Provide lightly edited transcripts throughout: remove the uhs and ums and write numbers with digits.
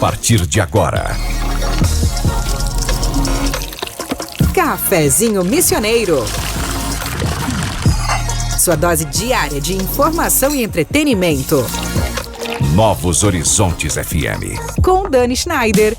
partir de agora. Cafezinho Missioneiro. Sua dose diária de informação e entretenimento. Novos Horizontes FM. Com Dani Schneider.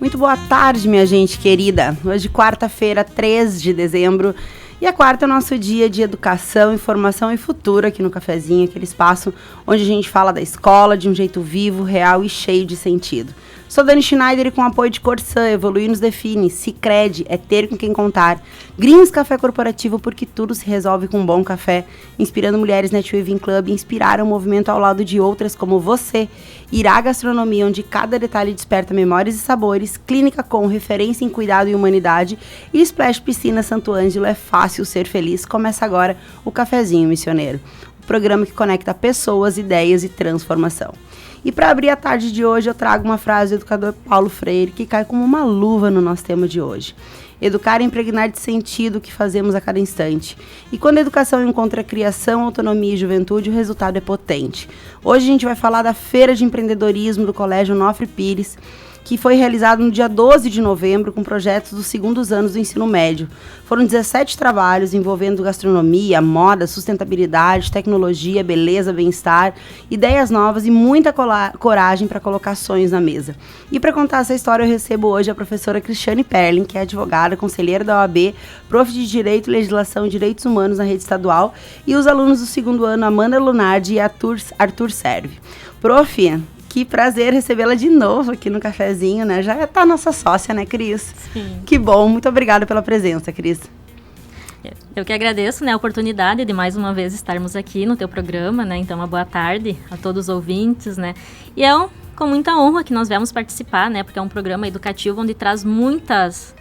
Muito boa tarde, minha gente querida. Hoje, quarta-feira, 3 de dezembro. E a quarta é o nosso dia de educação, informação e futuro aqui no Cafezinho, aquele espaço onde a gente fala da escola de um jeito vivo, real e cheio de sentido. Sou Dani Schneider e com apoio de Corsã, Evoluir nos define, Sicredi, é ter com quem contar, Greens Café Corporativo, porque tudo se resolve com um bom café, inspirando mulheres Netweaving Club, inspiraram o movimento ao lado de outras como você, Irá Gastronomia, onde cada detalhe desperta memórias e sabores, Clínica Com, referência em cuidado e humanidade, e Splash Piscina Santo Ângelo, é fácil ser feliz. Começa agora o Cafezinho Missioneiro, o programa que conecta pessoas, ideias e transformação. E para abrir a tarde de hoje, eu trago uma frase do educador Paulo Freire, que cai como uma luva no nosso tema de hoje. Educar é impregnar de sentido o que fazemos a cada instante. E quando a educação encontra criação, autonomia e juventude, o resultado é potente. Hoje a gente vai falar da Feira de Empreendedorismo do Colégio Onofre Pires, que foi realizado no dia 12 de novembro com projetos dos segundos anos do ensino médio. Foram 17 trabalhos envolvendo gastronomia, moda, sustentabilidade, tecnologia, beleza, bem-estar, ideias novas e muita coragem para colocar sonhos na mesa. E para contar essa história eu recebo hoje a professora Cristiane Perlin, que é advogada, conselheira da OAB, prof de Direito, Legislação e Direitos Humanos na rede estadual, e os alunos do segundo ano Amanda Lunardi e Arthur Serve. Prof, que prazer recebê-la de novo aqui no Cafezinho, né? Já tá nossa sócia, né, Cris? Sim. Que bom, muito obrigada pela presença, Cris. Eu que agradeço, né, a oportunidade de mais uma vez estarmos aqui no teu programa, né? Então, uma boa tarde a todos os ouvintes, né? E é com muita honra que nós viemos participar, né? Porque é um programa educativo onde traz muitas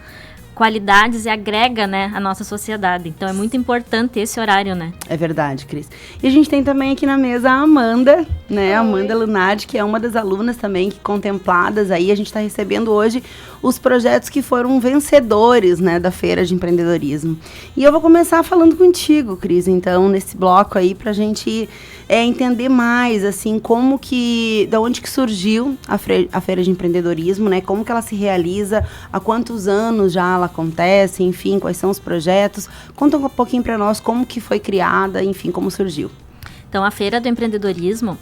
qualidades e agrega, né, a nossa sociedade. Então, é muito importante esse horário, né? É verdade, Cris. E a gente tem também aqui na mesa a Amanda, né? A Amanda Lunardi, que é uma das alunas também que contempladas aí. A gente está recebendo hoje os projetos que foram vencedores, né, da Feira de Empreendedorismo. E eu vou começar falando contigo, Cris, então, nesse bloco aí, pra gente entender mais, assim, como que, da onde que surgiu a Feira de Empreendedorismo, né? Como que ela se realiza, há quantos anos já ela acontece, enfim, quais são os projetos. Conta um pouquinho para nós como que foi criada, enfim, como surgiu. Então, a Feira do Empreendedorismo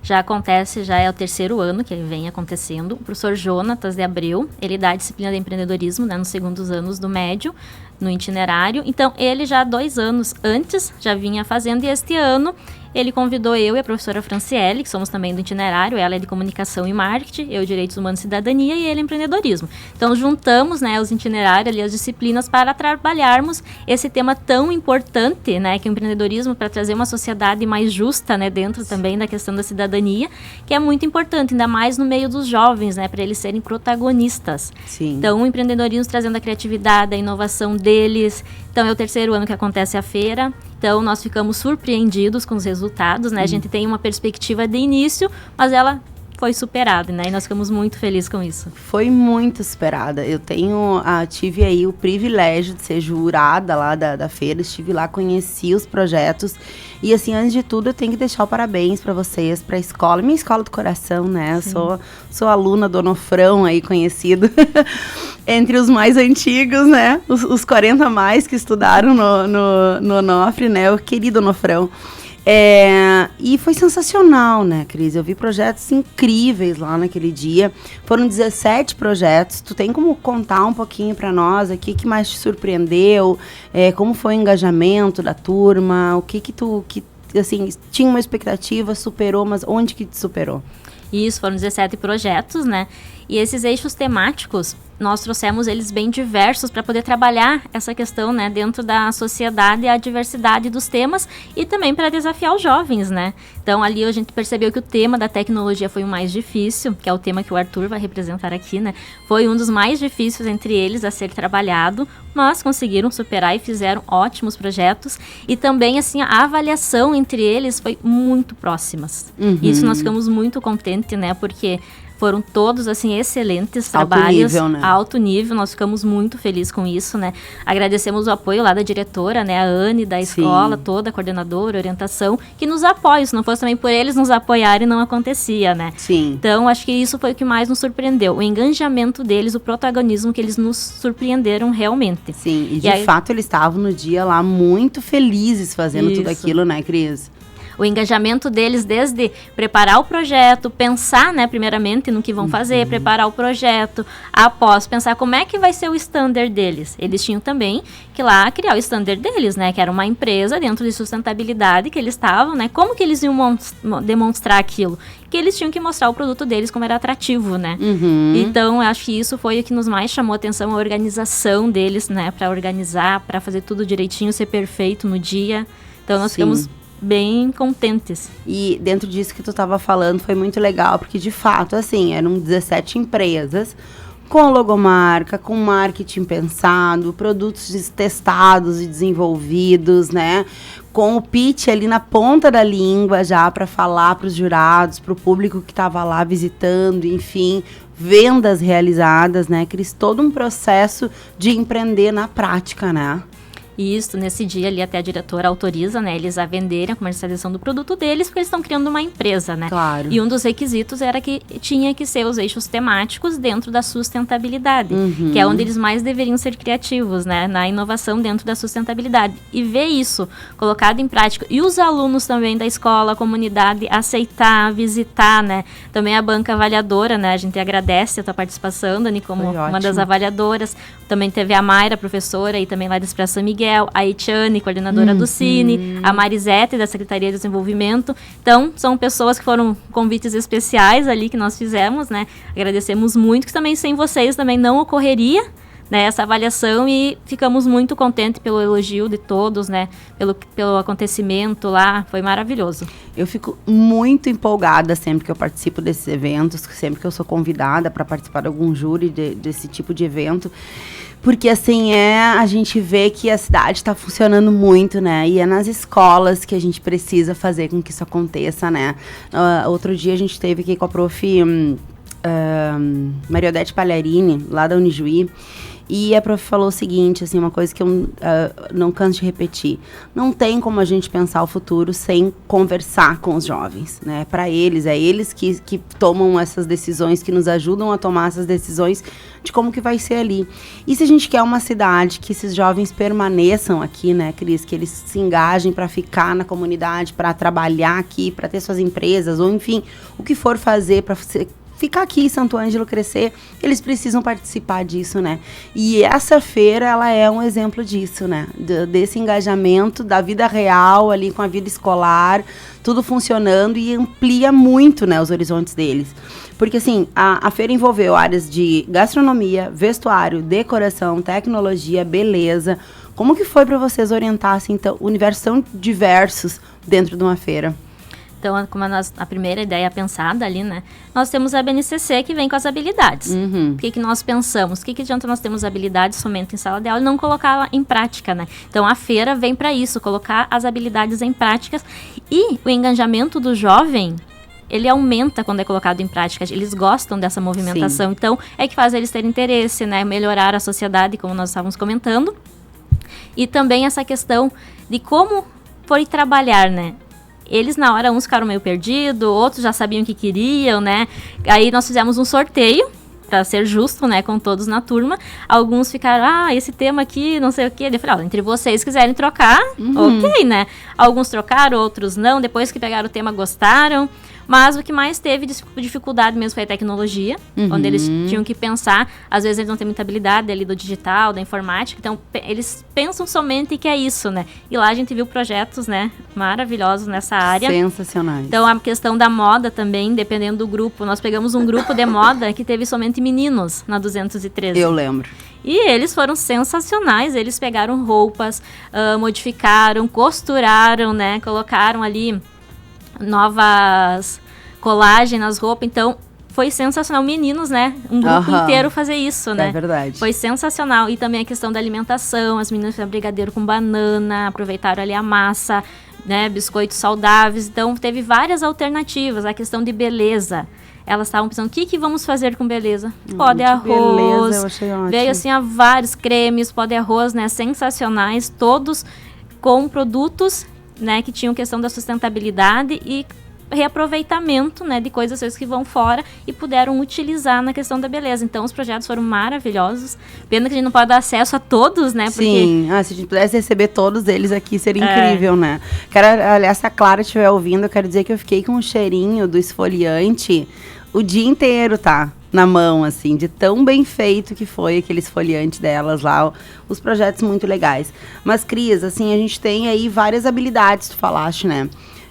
já acontece, já é o terceiro ano que vem acontecendo. O professor Jonatas de Abreu, ele dá a disciplina de empreendedorismo, né, nos segundos anos do médio, no itinerário. Então, ele já 2 anos antes já vinha fazendo, e este ano ele convidou eu e a professora Franciele, que somos também do itinerário. Ela é de comunicação e marketing, eu direitos humanos e cidadania, e ele empreendedorismo. Então juntamos, né, os itinerários ali, as disciplinas, para trabalharmos esse tema tão importante, né, que é o empreendedorismo, para trazer uma sociedade mais justa, né, dentro também da questão da cidadania, que é muito importante, ainda mais no meio dos jovens, né, para eles serem protagonistas. Sim. Então o empreendedorismo trazendo a criatividade, a inovação deles. Então é o terceiro ano que acontece a feira. Então, nós ficamos surpreendidos com os resultados, né? A gente tem uma perspectiva de início, mas ela foi superada, né? E nós ficamos muito felizes com isso. Foi muito superada. Eu tive aí o privilégio de ser jurada lá da feira, estive lá, conheci os projetos. E assim, antes de tudo, eu tenho que deixar o parabéns para vocês, para a escola, minha escola do coração, né? Eu sou aluna do Onofrão aí, conhecido entre os mais antigos, né? Os 40 a mais que estudaram no Onofre, né? O querido Onofrão. E foi sensacional, né, Cris? Eu vi projetos incríveis lá naquele dia. Foram 17 projetos. Tu tem como contar um pouquinho para nós aqui o que mais te surpreendeu? Como foi o engajamento da turma? O que assim, tinha uma expectativa, superou, mas onde que te superou? Isso, foram 17 projetos, né? E esses eixos temáticos, nós trouxemos eles bem diversos para poder trabalhar essa questão, né, dentro da sociedade, a diversidade dos temas, e também para desafiar os jovens, né? Então, ali a gente percebeu que o tema da tecnologia foi o mais difícil, que é o tema que o Arthur vai representar aqui, né? Foi um dos mais difíceis entre eles a ser trabalhado, mas conseguiram superar e fizeram ótimos projetos. E também, assim, a avaliação entre eles foi muito próximas. Isso nós ficamos muito contentes, né? Porque Foram todos, assim, excelentes Alto trabalhos. nível, né? Alto nível, nós ficamos muito felizes com isso, né? Agradecemos o apoio lá da diretora, né? A Anne, da escola toda, a coordenadora, orientação, que nos apoia. Se não fosse também por eles nos apoiarem, não acontecia, né? Sim. Então, acho que isso foi o que mais nos surpreendeu. O engajamento deles, o protagonismo que eles nos surpreenderam realmente. Sim, e de aí, fato eles estavam no dia lá muito felizes fazendo tudo Isso. aquilo, né, Cris? O engajamento deles desde preparar o projeto, pensar, né, primeiramente no que vão fazer, preparar o projeto, após pensar como é que vai ser o standard deles. Eles tinham também que lá criar o standard deles, né, que era uma empresa dentro de sustentabilidade que eles estavam, né, como que eles iam demonstrar aquilo? Que eles tinham que mostrar o produto deles como era atrativo, né? Então, eu acho que isso foi o que nos mais chamou a atenção, a organização deles, né, para organizar, para fazer tudo direitinho, ser perfeito no dia. Então, nós ficamos bem contentes. E dentro disso que tu estava falando foi muito legal, porque de fato, assim, eram 17 empresas com logomarca, com marketing pensado, produtos testados e desenvolvidos, né? Com o pitch ali na ponta da língua já para falar para os jurados, para o público que estava lá visitando, enfim, vendas realizadas, né? Cris, todo um processo de empreender na prática, né? E isso, nesse dia ali, até a diretora autoriza, né, eles a venderem a comercialização do produto deles, porque eles estão criando uma empresa, né? Claro. E um dos requisitos era que tinha que ser os eixos temáticos dentro da sustentabilidade, que é onde eles mais deveriam ser criativos, né, na inovação dentro da sustentabilidade. E ver isso colocado em prática, e os alunos também da escola, a comunidade, aceitar, visitar, né? Também a banca avaliadora, né? A gente agradece a tua participação, Dani, como uma das avaliadoras. Também teve a Mayra, professora, e também lá da Expressão Miguel, a Etiane, coordenadora do Cine, a Marisete, da Secretaria de Desenvolvimento. Então, são pessoas que foram convites especiais ali que nós fizemos, né? Agradecemos muito, que também sem vocês também não ocorreria, né, essa avaliação, e ficamos muito contentes pelo elogio de todos, né? Pelo acontecimento lá, foi maravilhoso. Eu fico muito empolgada sempre que eu participo desses eventos, sempre que eu sou convidada para participar de algum júri desse tipo de evento. Porque, assim, a gente vê que a cidade está funcionando muito, né? E é nas escolas que a gente precisa fazer com que isso aconteça, né? Outro dia a gente teve aqui com a prof. Mariodete Palharini, lá da Unijuí. E a prof falou o seguinte, assim, uma coisa que eu não canso de repetir. Não tem como a gente pensar o futuro sem conversar com os jovens, né? Para eles, é eles que tomam essas decisões, que nos ajudam a tomar essas decisões de como que vai ser ali. E se a gente quer uma cidade que esses jovens permaneçam aqui, né, Cris? Que eles se engajem para ficar na comunidade, para trabalhar aqui, para ter suas empresas, ou enfim, o que for fazer para ficar aqui em Santo Ângelo, crescer, eles precisam participar disso, né? E essa feira, ela é um exemplo disso, né? Desse engajamento da vida real ali com a vida escolar, tudo funcionando, e amplia muito, né, os horizontes deles. Porque, assim, a feira envolveu áreas de gastronomia, vestuário, decoração, tecnologia, beleza. Como que foi para vocês orientar, assim, então, universos tão diversos dentro de uma feira? Então, como a primeira ideia pensada ali, né? Nós temos a BNCC que vem com as habilidades. O que nós pensamos? O que adianta nós termos habilidades somente em sala de aula e não colocá-la em prática, né? Então, a feira vem para isso, colocar as habilidades em práticas. E o engajamento do jovem, ele aumenta quando é colocado em prática. Eles gostam dessa movimentação. Sim. Então, é que faz eles terem interesse, né? Melhorar a sociedade, como nós estávamos comentando. E também essa questão de como foi trabalhar, né? Eles, na hora, uns ficaram meio perdidos, outros já sabiam o que queriam, né? Aí nós fizemos um sorteio, para ser justo, né, com todos na turma. Alguns ficaram, esse tema aqui, não sei o quê. Eu falei, entre vocês quiserem trocar, ok, né? Alguns trocaram, outros não. Depois que pegaram o tema, gostaram. Mas o que mais teve dificuldade mesmo foi a tecnologia, onde eles tinham que pensar. Às vezes eles não têm muita habilidade ali do digital, da informática. Então, eles pensam somente que é isso, né? E lá a gente viu projetos, né, maravilhosos nessa área. Sensacionais. Então, a questão da moda também, dependendo do grupo. Nós pegamos um grupo de moda que teve somente meninos na 213. Eu lembro. E eles foram sensacionais. Eles pegaram roupas, modificaram, costuraram, né? Colocaram ali novas colagens nas roupas, então foi sensacional. Meninos, né? Um grupo inteiro fazer isso, né? É verdade. Foi sensacional. E também a questão da alimentação, as meninas fizeram brigadeiro com banana, aproveitaram ali a massa, né? Biscoitos saudáveis, então teve várias alternativas. A questão de beleza, elas estavam pensando, o que vamos fazer com beleza? Pó de Que arroz, beleza, eu achei ótimo. veio assim a vários cremes, pó de arroz, né, sensacionais, todos com produtos, né, que tinham questão da sustentabilidade e reaproveitamento, né, de coisas que vão fora e puderam utilizar na questão da beleza. Então, os projetos foram maravilhosos. Pena que a gente não pode dar acesso a todos, né? Porque... Sim, se a gente pudesse receber todos eles aqui, seria incrível, né? Aliás, se a Clara estiver ouvindo, eu quero dizer que eu fiquei com um cheirinho do esfoliante o dia inteiro, tá? Na mão, assim, de tão bem feito que foi aquele esfoliante delas lá, os projetos muito legais. Mas, Cris, assim, a gente tem aí várias habilidades, tu falaste, né?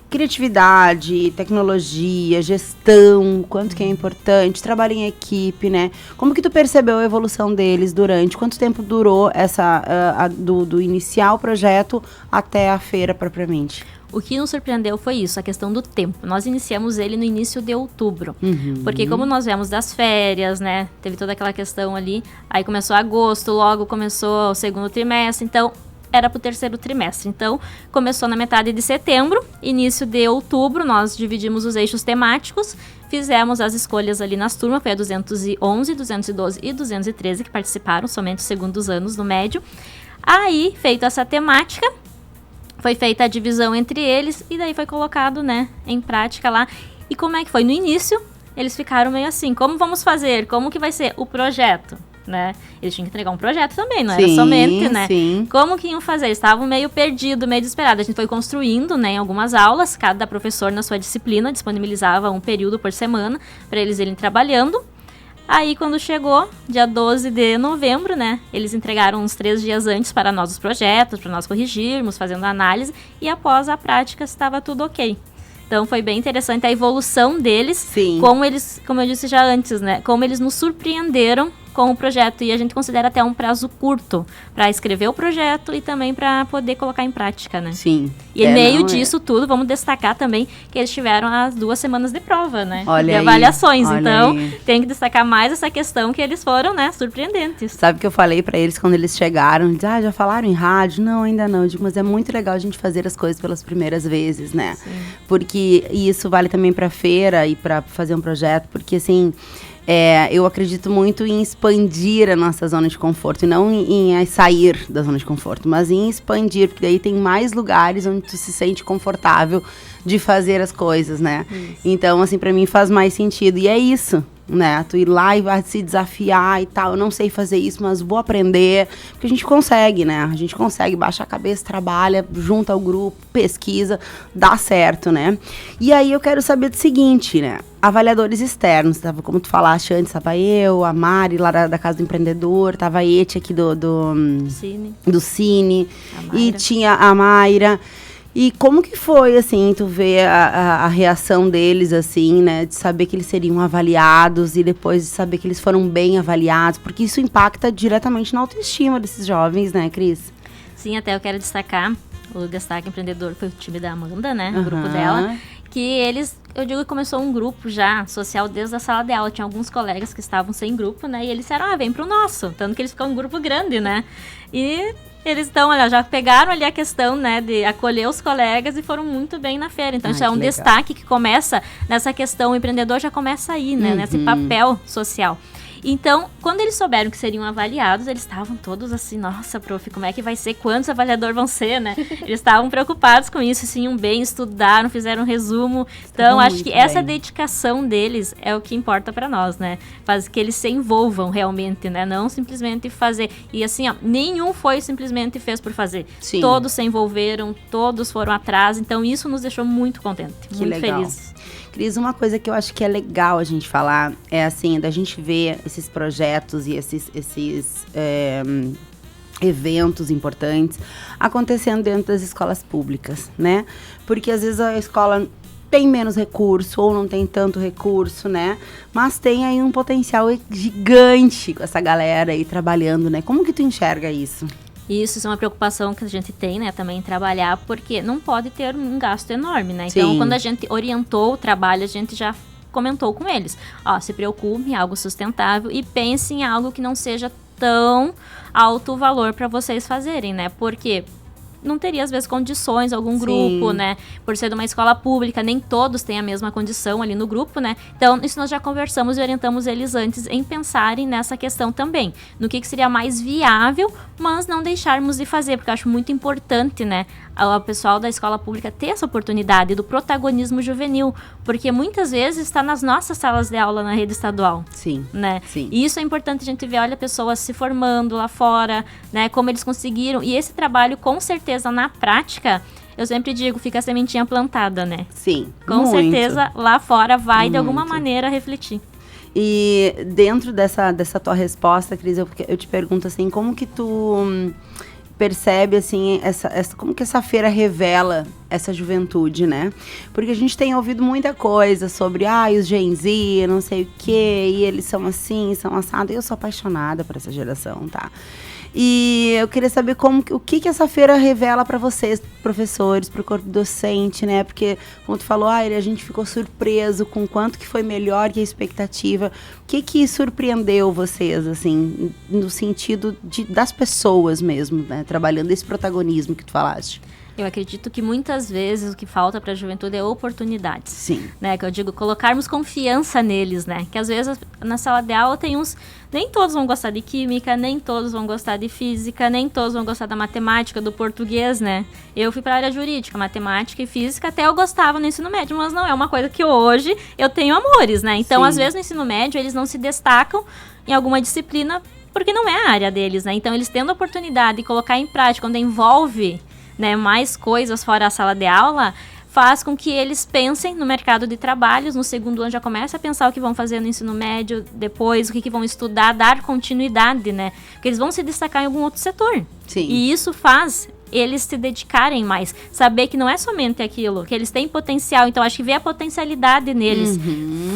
Criatividade, tecnologia, gestão, quanto que é importante, trabalho em equipe, né? Como que tu percebeu a evolução deles durante? Quanto tempo durou do iniciar o projeto até a feira propriamente? O que nos surpreendeu foi isso, a questão do tempo. Nós iniciamos ele no início de outubro, porque como nós viemos das férias, né, teve toda aquela questão ali, aí começou agosto, logo começou o segundo trimestre, então era para o terceiro trimestre. Então, começou na metade de setembro, início de outubro, nós dividimos os eixos temáticos, fizemos as escolhas ali nas turmas, foi a 211, 212 e 213 que participaram, somente os segundos anos do médio. Aí, feita essa temática, foi feita a divisão entre eles e daí foi colocado, né, em prática lá. E como é que foi? No início, eles ficaram meio assim, como vamos fazer? Como que vai ser o projeto? Né? Eles tinham que entregar um projeto também, não era somente, né? Sim. Como que iam fazer? Eles estavam meio perdidos, meio desesperados. A gente foi construindo, né, em algumas aulas, cada professor na sua disciplina disponibilizava um período por semana para eles irem trabalhando. Aí, quando chegou, dia 12 de novembro, né, eles entregaram uns 3 dias antes para nós os projetos, para nós corrigirmos, fazendo análise, e após a prática estava tudo ok. Então, foi bem interessante a evolução deles, Sim. Como eu disse já antes, né, como eles nos surpreenderam com o projeto, e a gente considera até um prazo curto para escrever o projeto e também para poder colocar em prática, né? Sim. E em meio disso tudo, vamos destacar também que eles tiveram as 2 semanas de prova, né? Olha de avaliações. Olha então, aí. tem que destacar mais essa questão que eles foram, né, surpreendentes. Sabe o que eu falei pra eles quando eles chegaram? Já falaram em rádio? Não, ainda não. Eu digo, mas é muito legal a gente fazer as coisas pelas primeiras vezes, né? Sim. Porque isso vale também pra feira e pra fazer um projeto, porque assim... eu acredito muito em expandir a nossa zona de conforto, e não em sair da zona de conforto, mas em expandir, porque daí tem mais lugares onde tu se sente confortável de fazer as coisas, né? Isso. Então, assim, pra mim faz mais sentido. E é isso, né? Tu ir lá e vai se desafiar e tal. Eu não sei fazer isso, mas vou aprender. Porque a gente consegue, né? A gente consegue, baixa a cabeça, trabalha, junta ao grupo, pesquisa, dá certo, né? E aí eu quero saber do seguinte, né? Avaliadores externos, tava, como tu falaste antes, tava eu, a Mari, lá da Casa do Empreendedor, tava a Eti aqui do Cine, e tinha a Mayra. E como que foi, assim, tu ver a reação deles, assim, né, de saber que eles seriam avaliados e depois de saber que eles foram bem avaliados, porque isso impacta diretamente na autoestima desses jovens, né, Cris? Sim, até eu quero destacar, o Destaque Empreendedor foi o time da Amanda, né, o grupo dela, que eles, eu digo que começou um grupo já social desde a sala de aula, tinha alguns colegas que estavam sem grupo, né, e eles disseram, vem pro nosso, tanto que eles ficam um grupo grande, né, e eles estão, olha, já pegaram ali a questão, né, de acolher os colegas e foram muito bem na feira, então isso é um destaque que começa nessa questão, o empreendedor já começa aí, né, nesse papel social. Então, quando eles souberam que seriam avaliados, eles estavam todos assim, nossa, prof, como é que vai ser? Quantos avaliadores vão ser, né? Eles estavam preocupados com isso, se iam bem, estudaram, fizeram um resumo. Então, acho que essa dedicação deles é o que importa para nós, né? Faz que eles se envolvam realmente, né? Não simplesmente fazer. E assim, ó, nenhum foi simplesmente fez por fazer. Sim. Todos se envolveram, todos foram atrás. Então, isso nos deixou muito contentes, muito felizes. Cris, uma coisa que eu acho que é legal a gente falar é assim, da gente ver esses projetos e esses eventos importantes acontecendo dentro das escolas públicas, né? Porque às vezes a escola tem menos recurso ou não tem tanto recurso, né? Mas tem aí um potencial gigante com essa galera aí trabalhando, né? Como que tu enxerga isso? Isso é uma preocupação que a gente tem, né, também em trabalhar, porque não pode ter um gasto enorme, né? Então, quando a gente orientou o trabalho, a gente já comentou com eles, se preocupe em algo sustentável e pense em algo que não seja tão alto o valor para vocês fazerem, né? Porque não teria, às vezes, condições, algum grupo, né? Por ser de uma escola pública, nem todos têm a mesma condição ali no grupo, né? Então, isso nós já conversamos e orientamos eles antes em pensarem nessa questão também. No que seria mais viável, mas não deixarmos de fazer, porque eu acho muito importante, né? O pessoal da escola pública ter essa oportunidade do protagonismo juvenil, porque muitas vezes está nas nossas salas de aula na rede estadual. Sim, né? sim. E isso é importante a gente ver, olha, pessoas se formando lá fora, né? Como eles conseguiram. E esse trabalho, com certeza, na prática, eu sempre digo, fica a sementinha plantada, né? Sim, com muito. certeza, lá fora vai, de alguma maneira, refletir. E dentro dessa tua resposta, Cris, eu te pergunto assim, como que tu percebe, assim, como que essa feira revela essa juventude, né? Porque a gente tem ouvido muita coisa sobre, os Gen Z, não sei o quê, e eles são assim, são assados. Eu sou apaixonada por essa geração, tá? E eu queria saber o que essa feira revela para vocês, professores, para o corpo docente, né? Porque, como tu falou, a gente ficou surpreso com o quanto que foi melhor que a expectativa. O que surpreendeu vocês, assim, no sentido das pessoas mesmo, né? Trabalhando esse protagonismo que tu falaste. Eu acredito que muitas vezes o que falta para a juventude é oportunidades. Sim. Né? Que eu digo, colocarmos confiança neles, né? Que às vezes na sala de aula tem uns... Nem todos vão gostar de química, nem todos vão gostar de física, nem todos vão gostar da matemática, do português, né? Eu fui para a área jurídica, matemática e física, até eu gostava no ensino médio, mas não é uma coisa que hoje eu tenho amores, né? Então, às vezes no ensino médio eles não se destacam em alguma disciplina porque não é a área deles, né? Então, eles tendo a oportunidade de colocar em prática, quando envolve, né, mais coisas fora a sala de aula, faz com que eles pensem no mercado de trabalhos. No segundo ano já começa a pensar o que vão fazer no ensino médio, depois o que vão estudar, dar continuidade, né? Porque eles vão se destacar em algum outro setor. Sim. E isso faz eles se dedicarem mais, saber que não é somente aquilo, que eles têm potencial. Então, acho que ver a potencialidade neles,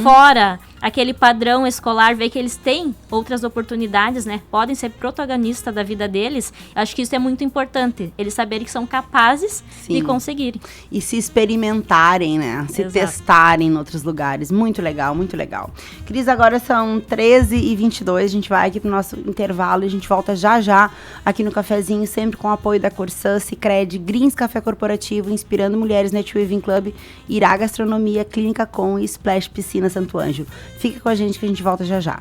fora aquele padrão escolar, ver que eles têm outras oportunidades, né? Podem ser protagonistas da vida deles. Acho que isso é muito importante. Eles saberem que são capazes de conseguirem. E se experimentarem, né? Se testarem em outros lugares. Muito legal, muito legal. Cris, agora são 13h22. A gente vai aqui pro nosso intervalo e a gente volta já aqui no cafezinho, sempre com o apoio da Corsã, Sicredi, Greens Café Corporativo, Inspirando Mulheres Netweaving Club, Irá Gastronomia, Clínica Com e Splash Piscina Santo Ângelo. Fica com a gente que a gente volta já.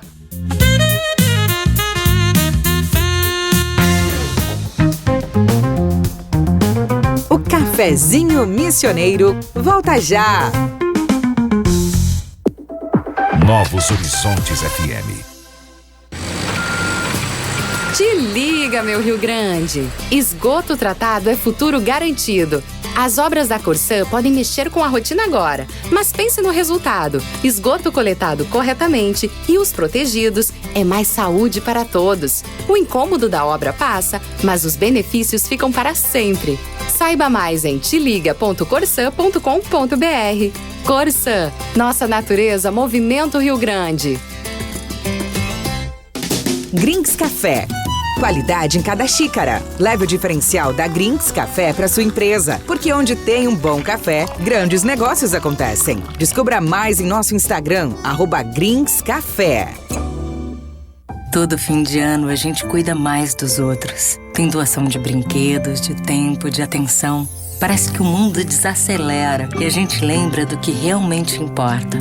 O Cafezinho Missioneiro volta já. Novos Horizontes FM. Te liga, meu Rio Grande! Esgoto tratado é futuro garantido. As obras da Corsã podem mexer com a rotina agora, mas pense no resultado. Esgoto coletado corretamente e os protegidos é mais saúde para todos. O incômodo da obra passa, mas os benefícios ficam para sempre. Saiba mais em teliga.corsã.com.br. Corsã, nossa natureza, movimento Rio Grande. Greens Café. Qualidade em cada xícara. Leve o diferencial da Greens Café para sua empresa, porque onde tem um bom café, grandes negócios acontecem. Descubra mais em nosso Instagram, @greenscafé. Todo fim de ano a gente cuida mais dos outros. Tem doação de brinquedos, de tempo, de atenção. Parece que o mundo desacelera e a gente lembra do que realmente importa.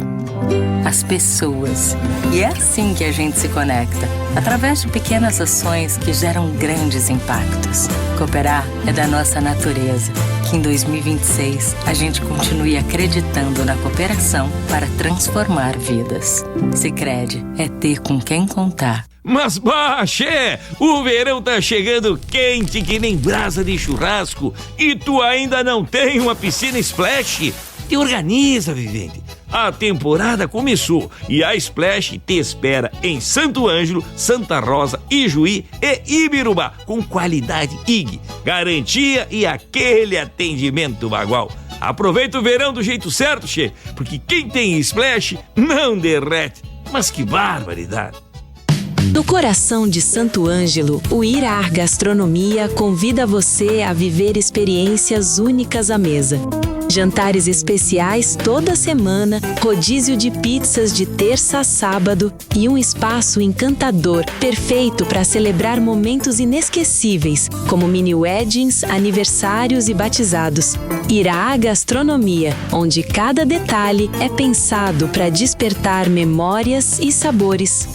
As pessoas. E é assim que a gente se conecta, através de pequenas ações que geram grandes impactos. Cooperar é da nossa natureza. Que em 2026 a gente continue acreditando na cooperação para transformar vidas. Sicredi é ter com quem contar. Mas Baxé, o verão tá chegando quente que nem brasa de churrasco e tu ainda não tem uma piscina Splash? Te organiza, vivente. A temporada começou e a Splash te espera em Santo Ângelo, Santa Rosa, Ijuí e Ibirubá, com qualidade IG, garantia e aquele atendimento bagual. Aproveita o verão do jeito certo, che, porque quem tem Splash não derrete. Mas que barbaridade! No coração de Santo Ângelo, o Irá Gastronomia convida você a viver experiências únicas à mesa. Jantares especiais toda semana, rodízio de pizzas de terça a sábado e um espaço encantador, perfeito para celebrar momentos inesquecíveis, como mini weddings, aniversários e batizados. Irá Gastronomia, onde cada detalhe é pensado para despertar memórias e sabores.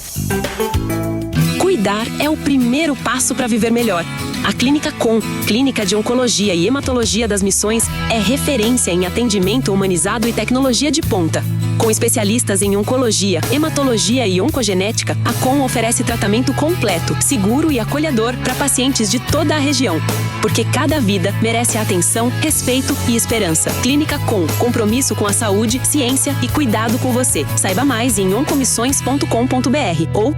Cuidar é o primeiro passo para viver melhor. A Clínica Com, Clínica de Oncologia e Hematologia das Missões, é referência em atendimento humanizado e tecnologia de ponta. Com especialistas em oncologia, hematologia e oncogenética, a Com oferece tratamento completo, seguro e acolhedor para pacientes de toda a região. Porque cada vida merece atenção, respeito e esperança. Clínica Com, compromisso com a saúde, ciência e cuidado com você. Saiba mais em oncomissões.com.br ou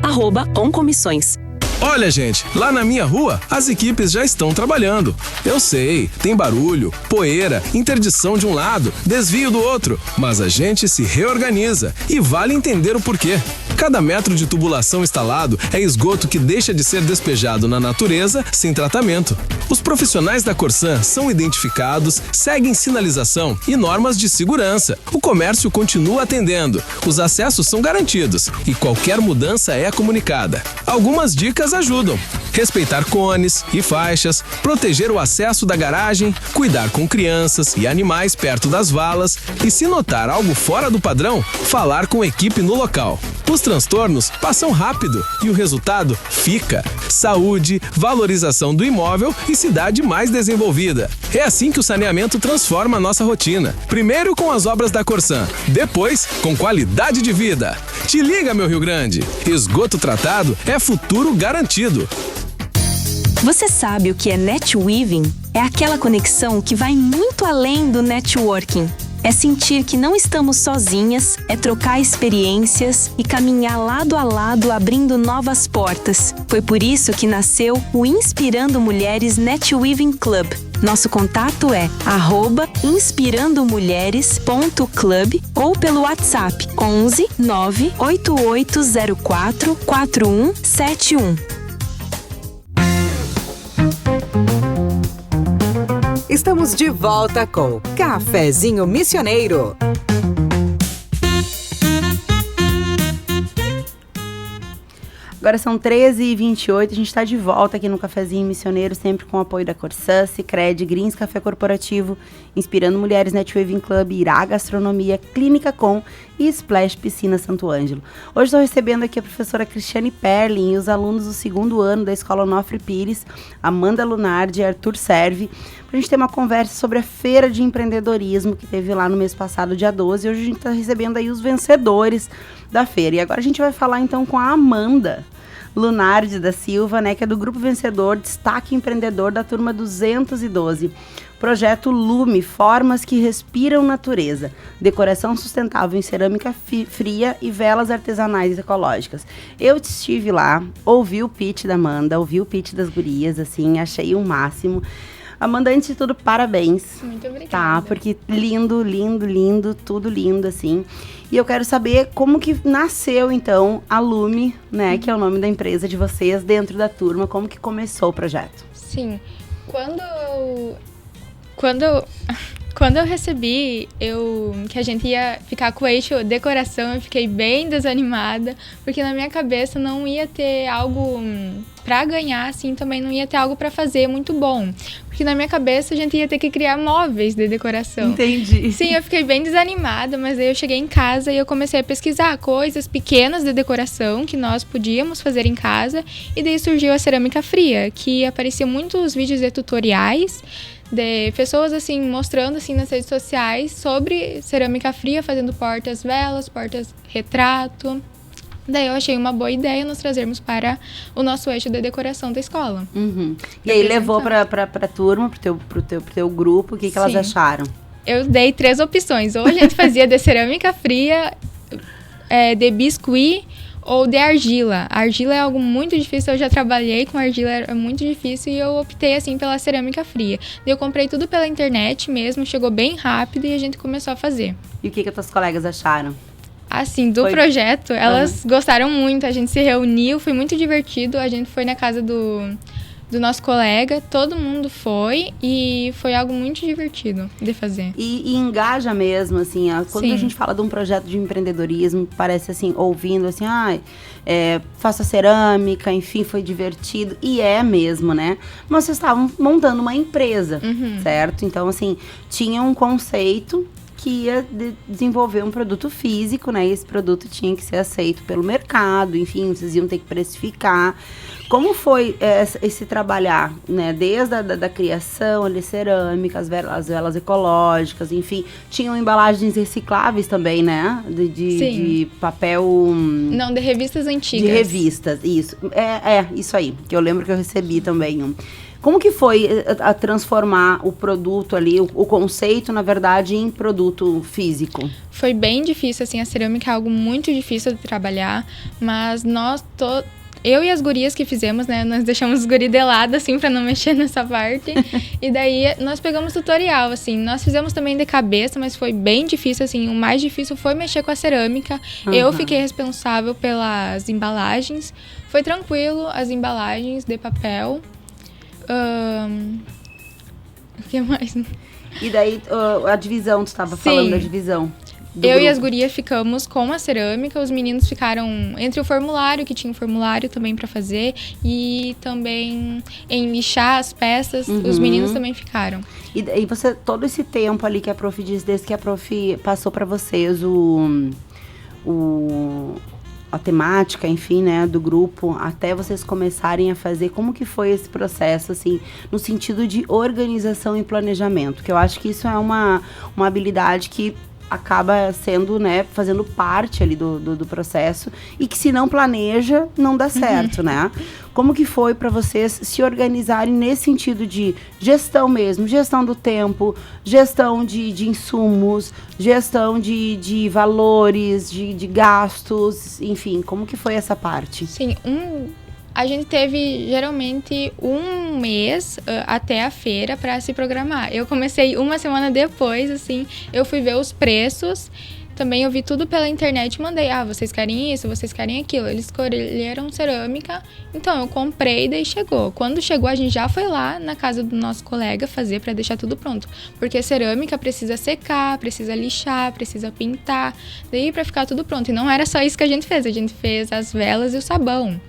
@oncomissões. Olha, gente, lá na minha rua, as equipes já estão trabalhando. Eu sei, tem barulho, poeira, interdição de um lado, desvio do outro, mas a gente se reorganiza e vale entender o porquê. Cada metro de tubulação instalado é esgoto que deixa de ser despejado na natureza sem tratamento. Os profissionais da Corsan são identificados, seguem sinalização e normas de segurança. O comércio continua atendendo, os acessos são garantidos e qualquer mudança é comunicada. Algumas dicas ajudam: respeitar cones e faixas, proteger o acesso da garagem, cuidar com crianças e animais perto das valas e, se notar algo fora do padrão, falar com a equipe no local. Os transtornos passam rápido e o resultado fica: saúde, valorização do imóvel e cidade mais desenvolvida. É assim que o saneamento transforma a nossa rotina. Primeiro com as obras da Corsan, depois com qualidade de vida. Te liga, meu Rio Grande! Esgoto tratado é futuro garantido. Você sabe o que é netweaving? É aquela conexão que vai muito além do networking. É sentir que não estamos sozinhas, é trocar experiências e caminhar lado a lado abrindo novas portas. Foi por isso que nasceu o Inspirando Mulheres Netweaving Club. Nosso contato é @inspirandomulheres.club ou pelo WhatsApp 11 98804 4171. Estamos de volta com Cafezinho Missioneiro. Agora são 13h28, a gente está de volta aqui no Cafezinho Missioneiro, sempre com o apoio da Corsan, Sicredi, Greens Café Corporativo, Inspirando Mulheres Netweaving Club, Irá Gastronomia, Clínica Com e Splash Piscina Santo Ângelo. Hoje estou recebendo aqui a professora Cristiane Perlin e os alunos do 2º ano da Escola Onofre Pires, Amanda Lunardi e Arthur Serve, para a gente ter uma conversa sobre a Feira de Empreendedorismo que teve lá no mês passado, dia 12, e hoje a gente está recebendo aí os vencedores da feira. E agora a gente vai falar então com a Amanda Lunardi da Silva, né, que é do grupo vencedor Destaque Empreendedor da turma 212. Projeto Lume, formas que respiram natureza, decoração sustentável em cerâmica fria e velas artesanais ecológicas. Eu estive lá, ouvi o pitch da Amanda, ouvi o pitch das gurias, assim, achei o máximo. Amanda, antes de tudo, parabéns. Muito obrigada. Tá, porque lindo, lindo, lindo, tudo lindo, assim. E eu quero saber como que nasceu, então, a Lume, né, que é o nome da empresa de vocês, dentro da turma, como que começou o projeto? Sim, quando eu recebi que a gente ia ficar com o eixo decoração, eu fiquei bem desanimada, porque na minha cabeça não ia ter algo pra ganhar, assim, também não ia ter algo pra fazer muito bom. Porque na minha cabeça a gente ia ter que criar móveis de decoração. Entendi. Sim, eu fiquei bem desanimada, mas aí eu cheguei em casa e eu comecei a pesquisar coisas pequenas de decoração que nós podíamos fazer em casa, e daí surgiu a cerâmica fria, que aparecia muitos vídeos de tutoriais, de pessoas, assim, mostrando, assim, nas redes sociais sobre cerâmica fria, fazendo portas-velas, portas-retrato. Daí eu achei uma boa ideia nós trazermos para o nosso eixo de decoração da escola. Uhum. E aí levou pra turma, pro teu grupo, o que elas acharam? Eu dei 3 opções. Ou a gente fazia de cerâmica fria, de biscuit ou de argila. A argila é algo muito difícil, eu já trabalhei com argila, é muito difícil, e eu optei, assim, pela cerâmica fria. Eu comprei tudo pela internet mesmo, chegou bem rápido e a gente começou a fazer. E o que as tuas colegas acharam? Assim, do projeto, elas gostaram muito, a gente se reuniu, foi muito divertido, a gente foi na casa do do nosso colega, todo mundo foi e foi algo muito divertido de fazer. E engaja mesmo, assim, quando Sim. a gente fala de um projeto de empreendedorismo, parece assim, ouvindo assim, faço a cerâmica, enfim, foi divertido, e é mesmo, né? Mas vocês estavam montando uma empresa, certo? Então, assim, tinha um conceito que ia desenvolver um produto físico, né? E esse produto tinha que ser aceito pelo mercado, enfim, vocês iam ter que precificar. Como foi esse trabalhar, né? Desde a criação, ali, cerâmica, as velas ecológicas, enfim. Tinham embalagens recicláveis também, né? De papel... Não, de revistas antigas. De revistas, isso. Isso aí, que eu lembro que eu recebi também. Como que foi a transformar o produto ali, o conceito, na verdade, em produto físico? Foi bem difícil, assim, a cerâmica é algo muito difícil de trabalhar, mas eu e as gurias que fizemos, né, nós deixamos os guri de lado, assim, pra não mexer nessa parte. E daí, nós pegamos tutorial, assim. Nós fizemos também de cabeça, mas foi bem difícil, assim. O mais difícil foi mexer com a cerâmica. Eu fiquei responsável pelas embalagens. Foi tranquilo, as embalagens de papel. O que mais? E daí, a divisão, tu estava falando da divisão. Eu grupo. E as gurias ficamos com a cerâmica, os meninos ficaram entre o formulário, que tinha um formulário também para fazer, e também em lixar as peças, os meninos também ficaram. E você, todo esse tempo ali que a prof diz, desde que a prof passou para vocês a temática, enfim, né, do grupo, até vocês começarem a fazer, como que foi esse processo, assim, no sentido de organização e planejamento, que eu acho que isso é uma habilidade que acaba sendo, né, fazendo parte ali do processo, e que se não planeja, não dá certo, né? Como que foi para vocês se organizarem nesse sentido de gestão mesmo, gestão do tempo, gestão de insumos, gestão de valores, de gastos, enfim, como que foi essa parte? Sim, a gente teve geralmente um mês até a feira para se programar. Eu comecei uma semana depois, assim, eu fui ver os preços. Também eu vi tudo pela internet e mandei, vocês querem isso, vocês querem aquilo. Eles escolheram cerâmica, então eu comprei e daí chegou. Quando chegou, a gente já foi lá na casa do nosso colega fazer para deixar tudo pronto. Porque cerâmica precisa secar, precisa lixar, precisa pintar, daí para ficar tudo pronto. E não era só isso que a gente fez as velas e o sabão.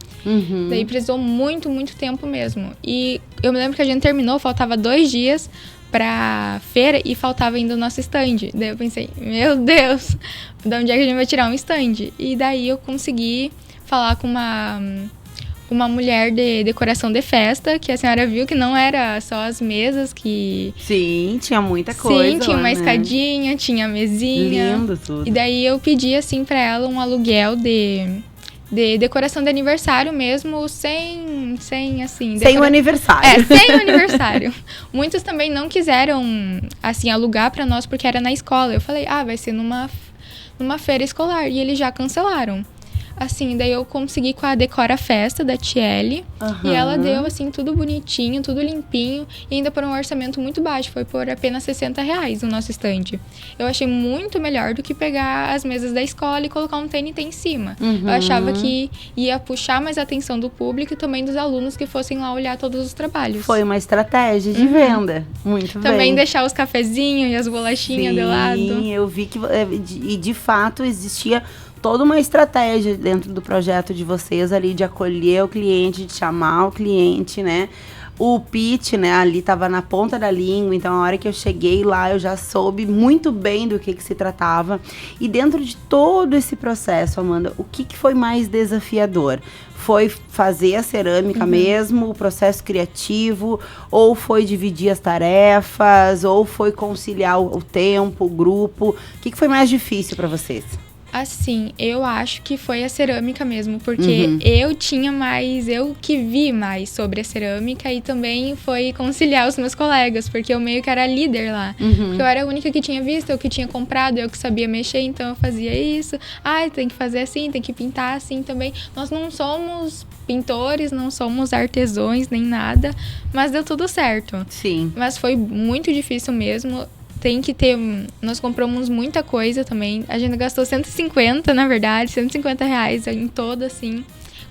Daí precisou muito, muito tempo mesmo. E eu me lembro que a gente terminou, faltava 2 dias pra feira e faltava ainda o nosso stand. Daí eu pensei, meu Deus, de onde é que a gente vai tirar um stand? E daí eu consegui falar com uma mulher de decoração de festa, que a senhora viu que não era só as mesas que... Sim, tinha muita coisa. Sim, tinha lá, uma né? escadinha, tinha mesinha. Lindo tudo. E daí eu pedi, assim, pra ela um aluguel de decoração de aniversário mesmo, sem assim... Sem o aniversário. Sem o aniversário. Muitos também não quiseram, assim, alugar pra nós, porque era na escola. Eu falei, vai ser numa feira escolar. E eles já cancelaram. Assim, daí eu consegui com a Decora Festa da Tiele. E ela deu, assim, tudo bonitinho, tudo limpinho. E ainda por um orçamento muito baixo. Foi por apenas R$60 o nosso stand. Eu achei muito melhor do que pegar as mesas da escola e colocar um TNT em cima. Eu achava que ia puxar mais a atenção do público e também dos alunos que fossem lá olhar todos os trabalhos. Foi uma estratégia de venda. Muito bem. Também deixar os cafezinhos e as bolachinhas de lado. Sim, eu vi que... E de fato existia toda uma estratégia dentro do projeto de vocês ali, de acolher o cliente, de chamar o cliente, né? O pitch, né, ali tava na ponta da língua, então a hora que eu cheguei lá, eu já soube muito bem do que se tratava. E dentro de todo esse processo, Amanda, o que foi mais desafiador? Foi fazer a cerâmica mesmo, o processo criativo, ou foi dividir as tarefas, ou foi conciliar o tempo, o grupo? O que foi mais difícil para vocês? Assim, eu acho que foi a cerâmica mesmo, porque eu que vi mais sobre a cerâmica, e também foi conciliar os meus colegas, porque eu meio que era líder lá. Porque eu era a única que tinha visto, eu que tinha comprado, eu que sabia mexer, então eu fazia isso. Tem que fazer assim, tem que pintar assim também. Nós não somos pintores, não somos artesãos nem nada, mas deu tudo certo. Sim. Mas foi muito difícil mesmo. Tem que ter... Nós compramos muita coisa também. A gente gastou 150, na verdade, R$150 em todo, assim.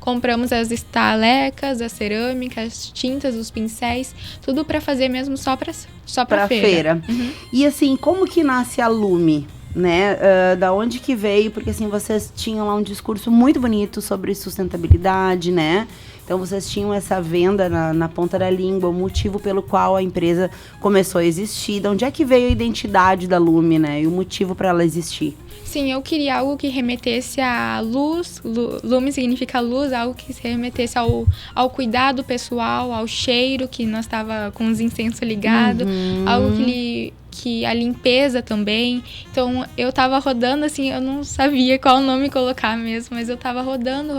compramos as estalecas, as cerâmicas, as tintas, os pincéis, tudo para fazer mesmo só para feira. Uhum. E assim, como que nasce a Lume? Né? Da onde que veio? Porque assim, vocês tinham lá um discurso muito bonito sobre sustentabilidade, né? Então vocês tinham essa venda na ponta da língua, o motivo pelo qual a empresa começou a existir. De onde é que veio a identidade da Lume, né? E o motivo para ela existir? Sim, eu queria algo que remetesse à luz. Lume significa luz, algo que se remetesse ao cuidado pessoal, ao cheiro, que nós estava com os incensos ligados, algo que a limpeza também. Então, eu tava rodando, assim, eu não sabia qual nome colocar mesmo, mas eu tava rodando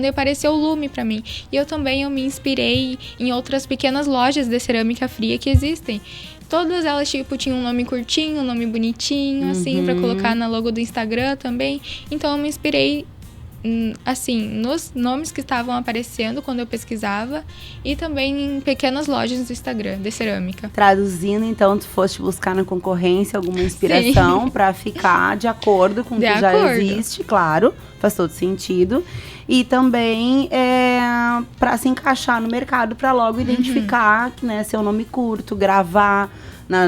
e apareceu o Lume pra mim. E eu me inspirei em outras pequenas lojas de cerâmica fria que existem. Todas elas, tipo, tinham um nome curtinho, um nome bonitinho, assim, pra colocar na logo do Instagram também. Então, eu me inspirei assim, nos nomes que estavam aparecendo quando eu pesquisava e também em pequenas lojas do Instagram de cerâmica. Traduzindo, então, tu foste buscar na concorrência alguma inspiração para ficar de acordo com o que já existe, claro, faz todo sentido. E também para se encaixar no mercado, para logo identificar, né, seu nome curto, gravar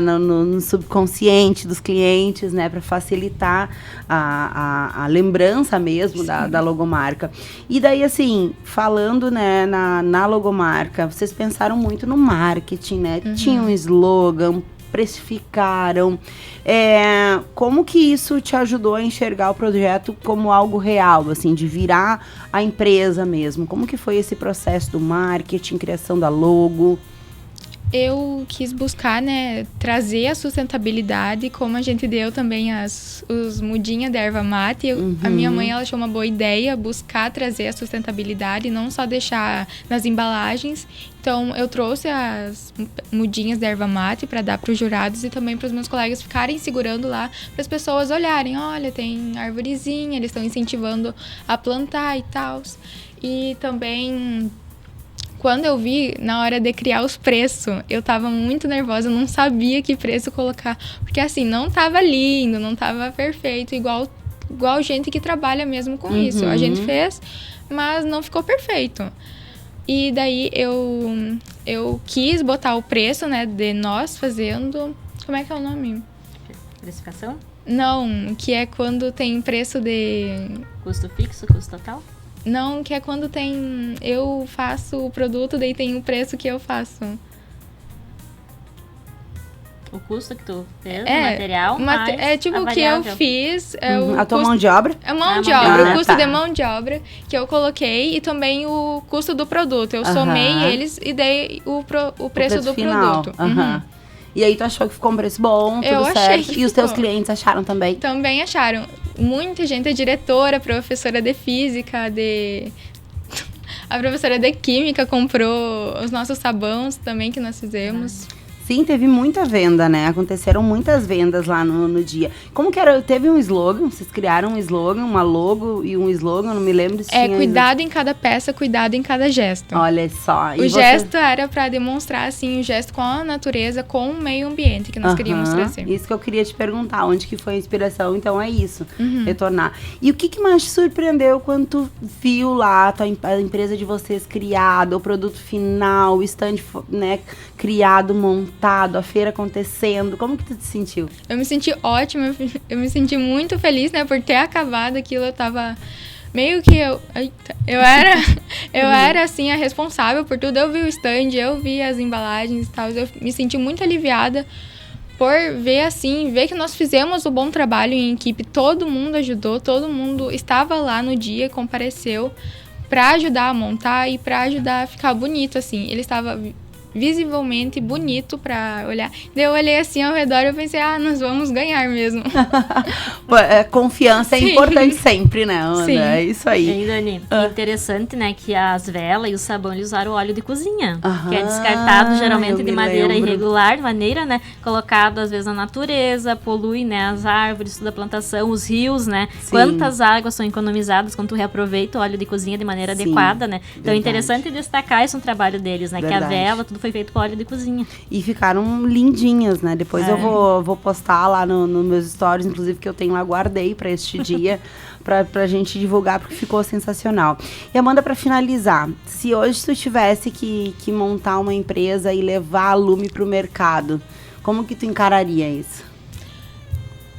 no subconsciente dos clientes, né, para facilitar a lembrança mesmo da logomarca. E daí, assim, falando, né, na logomarca, vocês pensaram muito no marketing, né? Tinha um slogan, precificaram. Como que isso te ajudou a enxergar o projeto como algo real, assim, de virar a empresa mesmo? Como que foi esse processo do marketing, criação da logo? Eu quis buscar, né, trazer a sustentabilidade, como a gente deu também os mudinha de erva mate. A minha mãe, ela achou uma boa ideia buscar trazer a sustentabilidade, não só deixar nas embalagens. Então, eu trouxe as mudinhas de erva mate para dar para os jurados e também para os meus colegas ficarem segurando lá, para as pessoas olharem, olha, tem arvorezinha, eles estão incentivando a plantar e tal. E também, quando eu vi, na hora de criar os preços, eu tava muito nervosa, eu não sabia que preço colocar. Porque assim, não tava lindo, não tava perfeito, igual gente que trabalha mesmo com isso. A gente fez, mas não ficou perfeito. E daí eu quis botar o preço, né, de nós fazendo... Como é que é o nome? Precificação? Não, que é quando tem preço de... Custo fixo, custo total? Não, que é quando tem... Eu faço o produto, daí tem o preço que eu faço. O custo que tu fez, o material, é tipo o que eu fiz... a tua mão de obra? É mão de obra, o custo de mão de obra que eu coloquei e também o custo do produto. Eu somei eles e dei o preço do final. Produto. E aí tu achou que ficou um preço bom, tudo certo? E os teus clientes acharam também? Também acharam. Muita gente, a diretora, professora de física, a professora de química comprou os nossos sabões também que nós fizemos. Sim, teve muita venda, né? Aconteceram muitas vendas lá no dia. Como que era? Teve um slogan? Vocês criaram um slogan, uma logo e um slogan? Não me lembro se tinha... cuidado em cada peça, cuidado em cada gesto. Olha só. O gesto era para demonstrar, assim, o gesto com a natureza, com o meio ambiente que nós queríamos trazer. Isso que eu queria te perguntar. Onde que foi a inspiração? Então é isso. Retornar. E o que mais te surpreendeu quando tu viu lá a empresa de vocês criada, o produto final, o stand, né, criado, montado, a feira acontecendo? Como que tu te sentiu? Eu me senti ótima, eu me senti muito feliz, né, por ter acabado aquilo. Eu tava meio que eu era assim a responsável por tudo. Eu vi o stand, eu vi as embalagens e tal. Eu me senti muito aliviada por ver que nós fizemos um bom trabalho em equipe. Todo mundo ajudou, todo mundo estava lá no dia, compareceu para ajudar a montar e para ajudar a ficar bonito, assim. Ele estava visivelmente bonito pra olhar. Daí eu olhei assim ao redor e eu pensei, nós vamos ganhar mesmo. Confiança é importante sempre, né, Ana? Sim. É isso aí. E Dani, interessante, né, que as velas e o sabão eles usaram óleo de cozinha, que é descartado geralmente de maneira irregular, né, colocado às vezes na natureza, polui, né, as árvores, toda a plantação, os rios, né, quantas águas são economizadas quando tu reaproveita o óleo de cozinha de maneira adequada, né. Então é interessante destacar isso no trabalho deles, né, que a vela, tudo foi feito com óleo de cozinha. E ficaram lindinhas, né? Depois eu vou postar lá no meus stories, inclusive, que eu tenho lá, guardei para este dia, pra gente divulgar, porque ficou sensacional. E Amanda, para finalizar, se hoje tu tivesse que montar uma empresa e levar a Lume pro mercado, como que tu encararia isso?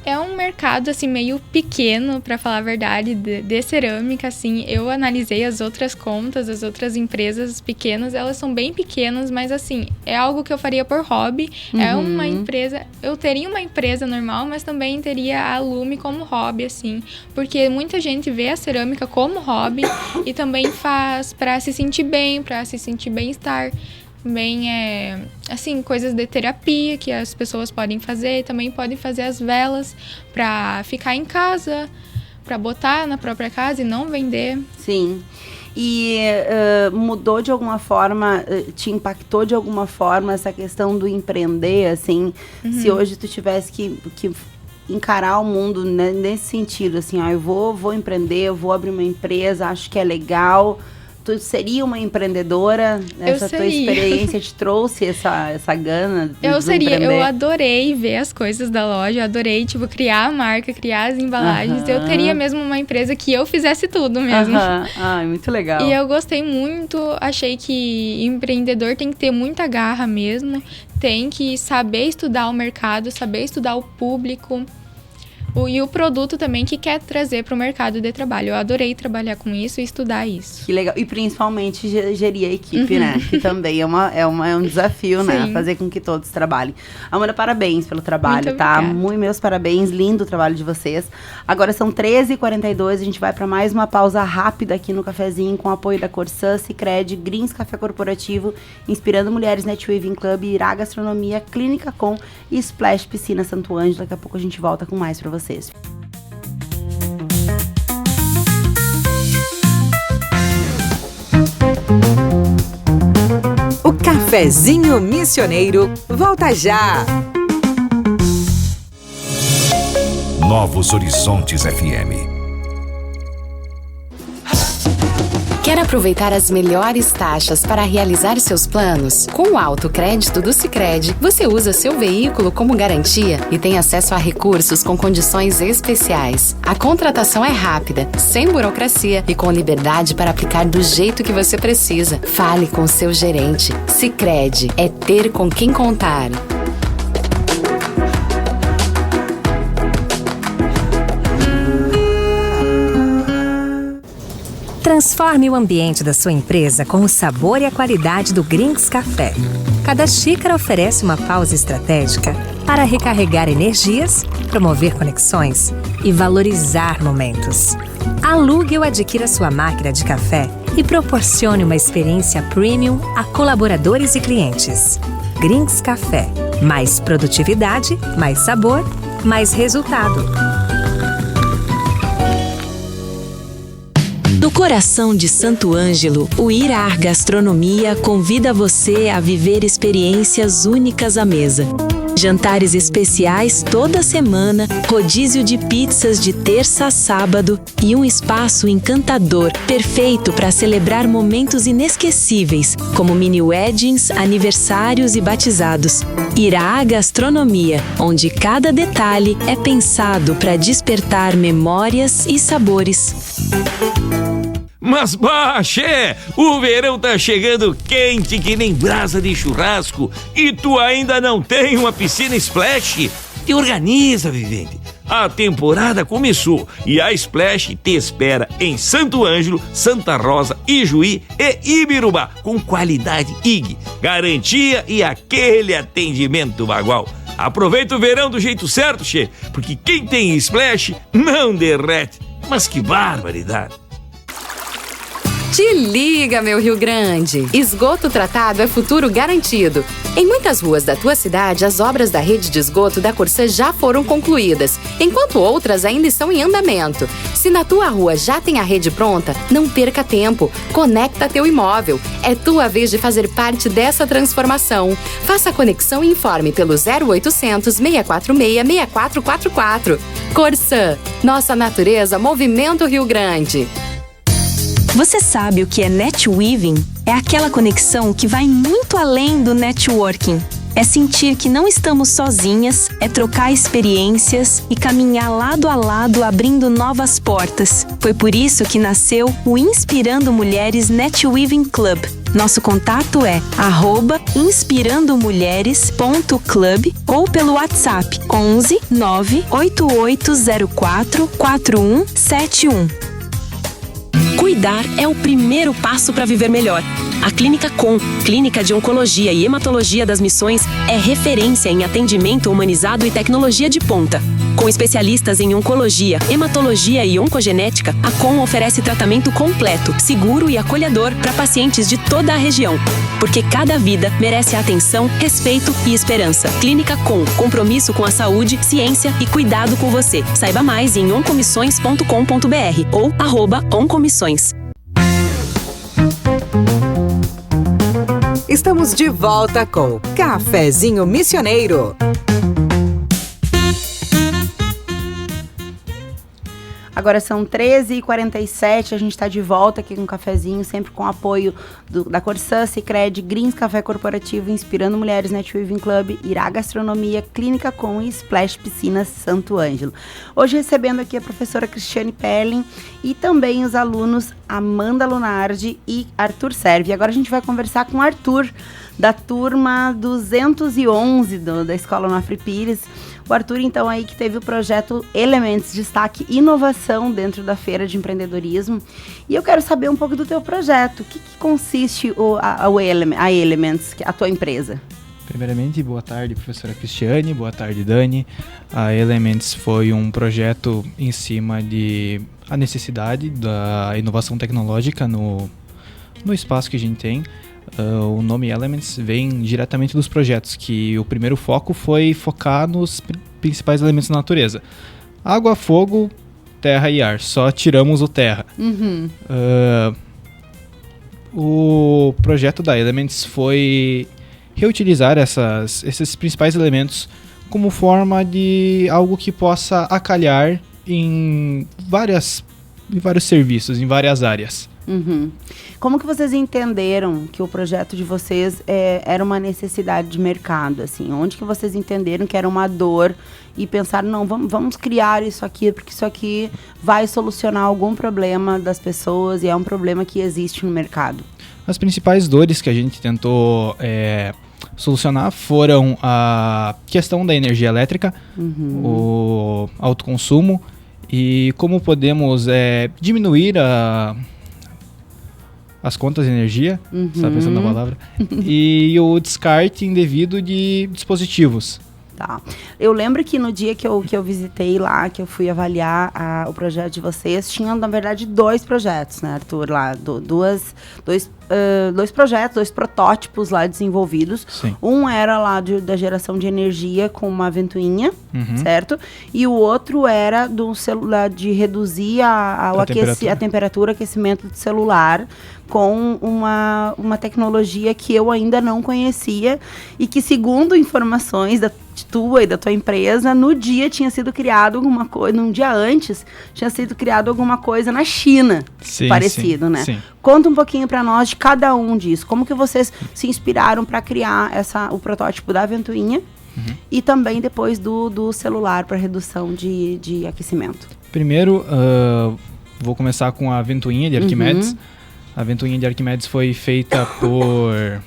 É um mercado, assim, meio pequeno, pra falar a verdade, de cerâmica, assim. Eu analisei as outras contas, as outras empresas pequenas, elas são bem pequenas, mas, assim, é algo que eu faria por hobby. É uma empresa... Eu teria uma empresa normal, mas também teria a Lume como hobby, assim. Porque muita gente vê a cerâmica como hobby e também faz pra se sentir bem, pra se sentir bem-estar. Também assim, coisas de terapia que as pessoas podem fazer. Também podem fazer as velas para ficar em casa, para botar na própria casa e não vender. Sim. E mudou de alguma forma, te impactou de alguma forma essa questão do empreender, assim? Se hoje tu tivesse que encarar o mundo, né, nesse sentido, assim, eu vou empreender, eu vou abrir uma empresa, acho que é legal... Tu seria uma empreendedora? Essa tua experiência te trouxe essa gana de empreender? Eu adorei ver as coisas da loja, eu adorei, tipo, criar a marca, criar as embalagens. Eu teria mesmo uma empresa que eu fizesse tudo mesmo. Ai, muito legal. E eu gostei muito, achei que empreendedor tem que ter muita garra mesmo, tem que saber estudar o mercado, saber estudar o público. E o produto também que quer trazer para o mercado de trabalho. Eu adorei trabalhar com isso e estudar isso. Que legal. E principalmente gerir a equipe, né? Que também é um desafio, né? Fazer com que todos trabalhem. Amanda, parabéns pelo trabalho, muito tá? obrigada. Meus parabéns, lindo o trabalho de vocês. Agora são 13h42, a gente vai para mais uma pausa rápida aqui no cafezinho com o apoio da Corsã, Sicredi, Greens Café Corporativo, Inspirando Mulheres Netweaving Club, Irá Gastronomia, Clínica Com e Splash Piscina Santo Ângelo. Daqui a pouco a gente volta com mais para vocês. O Cafezinho Missioneiro volta já! Novos Horizontes FM. Quer aproveitar as melhores taxas para realizar seus planos? Com o autocrédito do Sicredi, você usa seu veículo como garantia e tem acesso a recursos com condições especiais. A contratação é rápida, sem burocracia e com liberdade para aplicar do jeito que você precisa. Fale com seu gerente. Sicredi é ter com quem contar. Transforme o ambiente da sua empresa com o sabor e a qualidade do Greens Café. Cada xícara oferece uma pausa estratégica para recarregar energias, promover conexões e valorizar momentos. Alugue ou adquira sua máquina de café e proporcione uma experiência premium a colaboradores e clientes. Greens Café. Mais produtividade, mais sabor, mais resultado. No coração de Santo Ângelo, o Irá Gastronomia convida você a viver experiências únicas à mesa. Jantares especiais toda semana, rodízio de pizzas de terça a sábado e um espaço encantador, perfeito para celebrar momentos inesquecíveis, como mini weddings, aniversários e batizados. Irá Gastronomia, onde cada detalhe é pensado para despertar memórias e sabores. Mas Baxé, o verão tá chegando quente que nem brasa de churrasco e tu ainda não tem uma piscina Splash? Te organiza, vivente. A temporada começou e a Splash te espera em Santo Ângelo, Santa Rosa, Ijuí e Ibirubá, com qualidade IG, garantia e aquele atendimento bagual. Aproveita o verão do jeito certo, che, porque quem tem Splash não derrete. Mas que barbaridade! Te liga, meu Rio Grande! Esgoto tratado é futuro garantido. Em muitas ruas da tua cidade, as obras da rede de esgoto da Corsã já foram concluídas, enquanto outras ainda estão em andamento. Se na tua rua já tem a rede pronta, não perca tempo. Conecta teu imóvel. É tua vez de fazer parte dessa transformação. Faça a conexão e informe pelo 0800 646 6444. Corsã, nossa natureza, movimento Rio Grande. Você sabe o que é Netweaving? é aquela conexão que vai muito além do networking. É sentir que não estamos sozinhas, é trocar experiências e caminhar lado a lado abrindo novas portas. Foi por isso que nasceu o Inspirando Mulheres Netweaving Club. Nosso contato é @inspirandomulheres.club ou pelo WhatsApp 11 98804 4171. Cuidar é o primeiro passo para viver melhor. A Clínica Com, Clínica de Oncologia e Hematologia das Missões, é referência em atendimento humanizado e tecnologia de ponta. Com especialistas em oncologia, hematologia e oncogenética, a Com oferece tratamento completo, seguro e acolhedor para pacientes de toda a região. Porque cada vida merece atenção, respeito e esperança. Clínica Com, compromisso com a saúde, ciência e cuidado com você. Saiba mais em oncomissões.com.br ou @oncomissões. Estamos de volta com Cafezinho Missioneiro. Agora são 13h47, a gente está de volta aqui com o Cafezinho, sempre com apoio da Corsã, Sicredi, Greens Café Corporativo, Inspirando Mulheres Netweaving Club, Irá Gastronomia, Clínica Com e Splash Piscinas Santo Ângelo. Hoje recebendo aqui a professora Cristiane Pelling e também os alunos Amanda Lunardi e Arthur Servi. Agora a gente vai conversar com o Arthur, da turma 211 da Escola Onofre Pires. O Arthur, então, aí que teve o projeto Elements, Destaque Inovação dentro da Feira de Empreendedorismo. E eu quero saber um pouco do teu projeto. O que consiste a Elements, a tua empresa? Primeiramente, boa tarde, professora Cristiane, boa tarde, Dani. A Elements foi um projeto em cima de a necessidade da inovação tecnológica no espaço que a gente tem. O nome Elements vem diretamente dos projetos, que o primeiro foco foi focar nos principais elementos da natureza. Água, fogo, terra e ar. Só tiramos o terra. Uhum. O projeto da Elements foi reutilizar esses principais elementos como forma de algo que possa acalhar em vários serviços, em várias áreas. Uhum. Como que vocês entenderam que o projeto de vocês era uma necessidade de mercado, assim? Onde que vocês entenderam que era uma dor e pensaram, não, vamos criar isso aqui, porque isso aqui vai solucionar algum problema das pessoas e é um problema que existe no mercado? As principais dores que a gente tentou solucionar foram a questão da energia elétrica, o autoconsumo e como podemos diminuir as contas de energia, sabe pensando na palavra, e o descarte indevido de dispositivos. Tá. Eu lembro que no dia que eu visitei lá, que eu fui avaliar o projeto de vocês, tinham, na verdade, 2 projetos, né, Arthur? Lá, dois projetos, 2 protótipos lá desenvolvidos. Sim. Um era lá da geração de energia com uma ventoinha, certo? E o outro era do celular, de reduzir a temperatura, aquecimento do celular com uma tecnologia que eu ainda não conhecia e que, segundo informações tua e da tua empresa, no dia tinha sido criado alguma coisa, num dia antes, tinha sido criado alguma coisa na China, parecido, né? Sim. Conta um pouquinho para nós de cada um disso. Como que vocês se inspiraram para criar o protótipo da ventoinha e também depois do celular para redução de aquecimento? Primeiro, vou começar com a ventoinha de Arquimedes. A ventoinha de Arquimedes foi feita por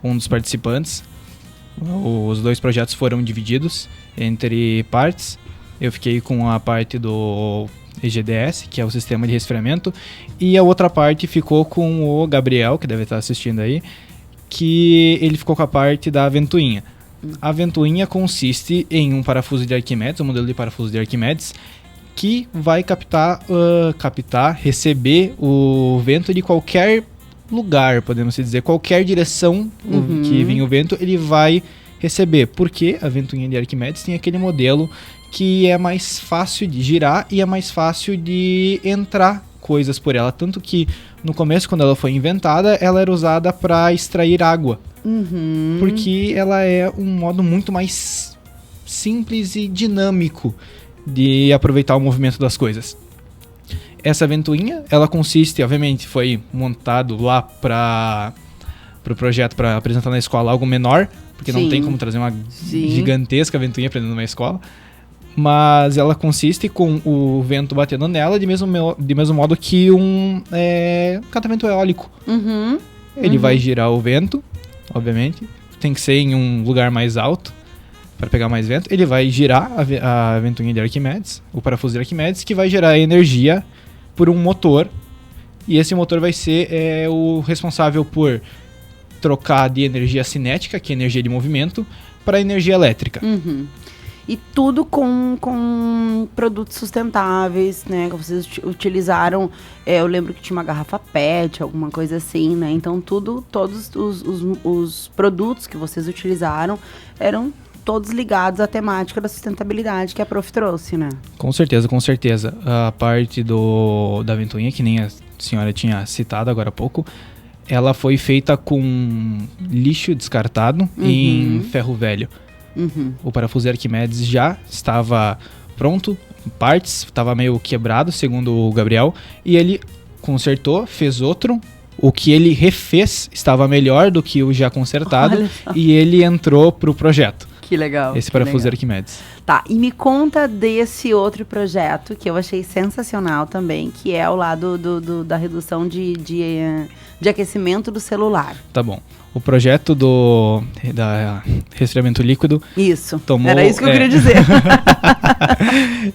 um dos participantes. Os 2 projetos foram divididos entre partes. Eu fiquei com a parte do EGDS, que é o sistema de resfriamento, e a outra parte ficou com o Gabriel, que deve estar assistindo aí, que ele ficou com a parte da ventoinha. A ventoinha consiste em um parafuso de Arquimedes, um modelo de parafuso de Arquimedes, que vai receber o vento de qualquer lugar, podemos dizer, qualquer direção que vem o vento, ele vai receber, porque a ventoinha de Arquimedes tem aquele modelo que é mais fácil de girar e é mais fácil de entrar coisas por ela, tanto que no começo, quando ela foi inventada, ela era usada para extrair água, porque ela é um modo muito mais simples e dinâmico de aproveitar o movimento das coisas. essa ventoinha, ela consiste, obviamente, foi montado lá para o projeto para apresentar na escola algo menor, porque não tem como trazer uma gigantesca ventoinha para dentro de uma escola. Mas ela consiste com o vento batendo nela de mesmo modo que um catavento eólico. Ele vai girar o vento, obviamente. Tem que ser em um lugar mais alto para pegar mais vento. Ele vai girar a ventoinha de Arquimedes, o parafuso de Arquimedes, que vai gerar energia por um motor. E esse motor vai ser o responsável por trocar de energia cinética, que é energia de movimento, para energia elétrica. E tudo com produtos sustentáveis, né? Que vocês utilizaram. Eu lembro que tinha uma garrafa PET, alguma coisa assim, né? Então todos os produtos que vocês utilizaram eram todos ligados à temática da sustentabilidade que a Prof trouxe, né? Com certeza, com certeza. A parte da ventoinha, que nem a senhora tinha citado agora há pouco, ela foi feita com lixo descartado em ferro velho. O parafuso Arquimedes já estava pronto, em partes, estava meio quebrado, segundo o Gabriel, e ele consertou, fez outro. O que ele refez estava melhor do que o já consertado, e ele entrou pro projeto. Que legal. Esse parafuso Arquimedes. Tá, e me conta desse outro projeto que eu achei sensacional também, que é o lado da redução de aquecimento do celular. Tá bom. O projeto da resfriamento líquido... Isso, tomou, era isso que eu queria dizer.